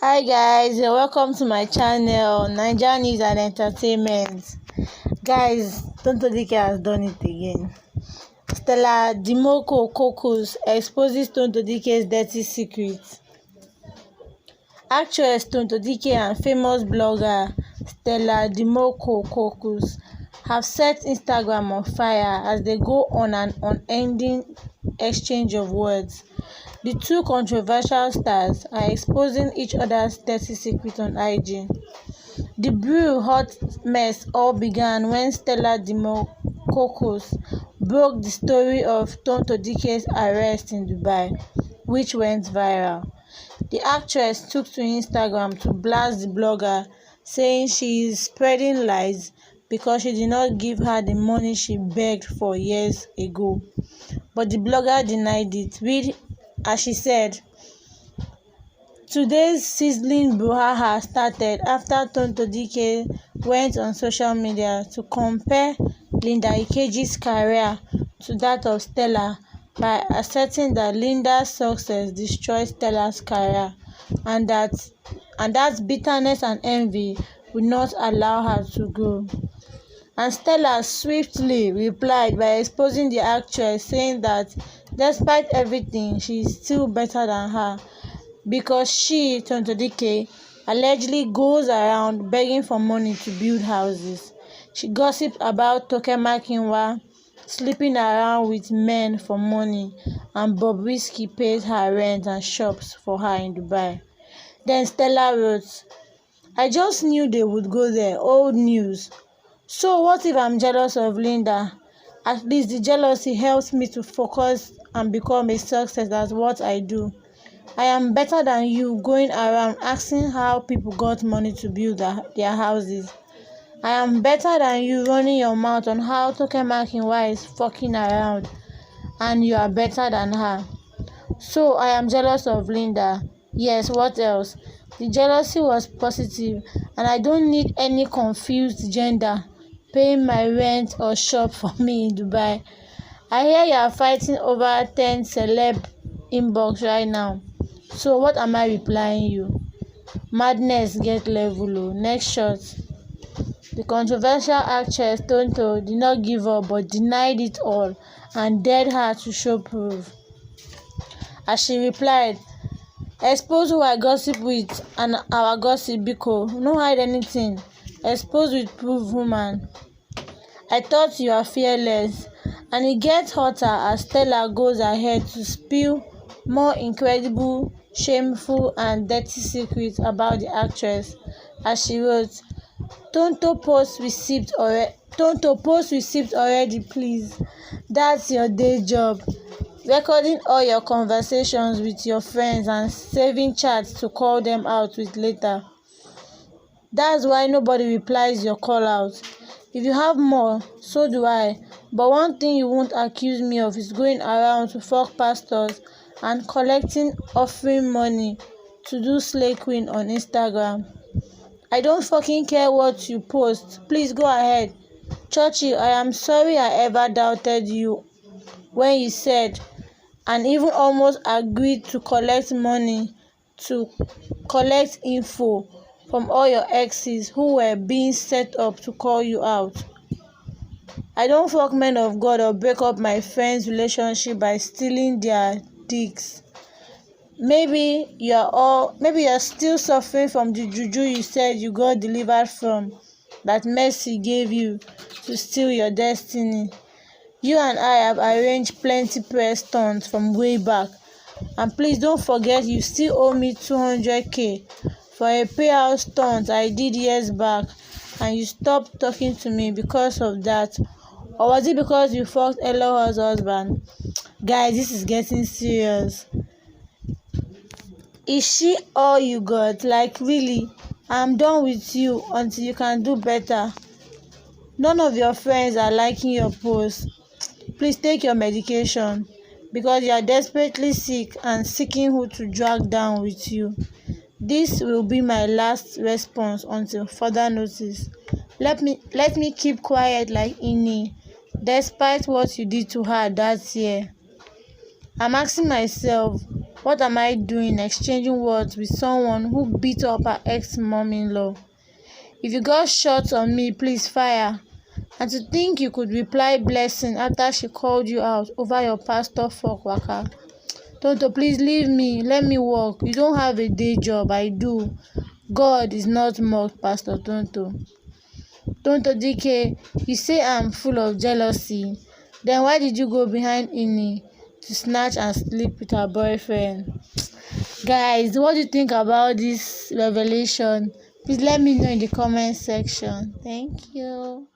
Hi guys, welcome to my channel, Naija News and Entertainment. Guys, Tonto Dike has done it again. Stella Dimoko Kokus exposes Tonto Dike's dirty secrets. Actress Tonto Dike and famous blogger Stella Dimoko Kokus have set Instagram on fire as they go on an unending exchange of words. The two controversial stars are exposing each other's dirty secrets on IG. The brew hot mess all began when Stella Dimokokos broke the story of Tonto Dike's arrest in Dubai, which went viral. The actress took to Instagram to blast the blogger, saying she is spreading lies because she did not give her the money she begged for years ago. But the blogger denied it, as she said, "Today's sizzling brouhaha started after Tonto Dike went on social media to compare Linda Ikeji's career to that of Stella by asserting that Linda's success destroyed Stella's career and that bitterness and envy would not allow her to grow." And Stella swiftly replied by exposing the actress, saying that despite everything, she is still better than her because she, Tonto Dike, allegedly goes around begging for money to build houses. She gossiped about Toke Makinwa sleeping around with men for money, and Bobrisky pays her rent and shops for her in Dubai. Then Stella wrote, "I just knew they would go there, old news. So what if I'm jealous of Linda? At least the jealousy helps me to focus and become a success at what I do. I am better than you going around asking how people got money to build their houses. I am better than you running your mouth on how Toke Makinwa is fucking around, and you are better than her. So I am jealous of Linda. Yes, what else? The jealousy was positive, and I don't need any confused gender paying my rent or shop for me in Dubai. I hear you are fighting over 10 celeb inbox right now. So what am I replying you? Madness get level." Next shot. The controversial actress Tonto did not give up but denied it all and dared her to show proof. As she replied, "Expose who I gossip with and our gossip biko. No hide anything. Expose with proof, woman. I thought you are fearless." And it gets hotter as Stella goes ahead to spill more incredible, shameful and dirty secrets about the actress. As she wrote, Tonto post receipt already, please. That's your day job. Recording all your conversations with your friends and saving chats to call them out with later. That's why nobody replies your call out. If you have more, so do I. But one thing you won't accuse me of is going around to fuck pastors and collecting offering money to do slay queen on Instagram. I don't fucking care what you post. Please go ahead. Churchy, I am sorry I ever doubted you when you said and even almost agreed to collect money to collect info from all your exes who were being set up to call you out. I don't fuck men of God or break up my friends' relationship by stealing their dicks. Maybe you're still suffering from the juju you said you got delivered from, that mercy gave you to steal your destiny. You and I have arranged plenty press stunts from way back. And please don't forget you still owe me 200k for a payout stunt I did years back, and you stopped talking to me because of that. Or was it because you fucked Eloha's husband? Guys, this is getting serious. Is she all you got? Like really? I'm done with you until you can do better. None of your friends are liking your posts. Please take your medication because you are desperately sick and seeking who to drag down with you. This will be my last response until further notice. Let me keep quiet like Ini, despite what you did to her that year. I'm asking myself, What am I doing exchanging words with someone who beat up her ex-mom-in-law? If you got shots on me, please fire. And to think you could reply blessing after she called you out over your pastor fuck waka. Tonto, please leave me. Let me work. You don't have a day job. I do. God is not mocked, Pastor Tonto. Tonto DK, you say I'm full of jealousy. Then why did you go behind Ini to snatch and sleep with her boyfriend? Guys, what do you think about this revelation? Please let me know in the comment section. Thank you.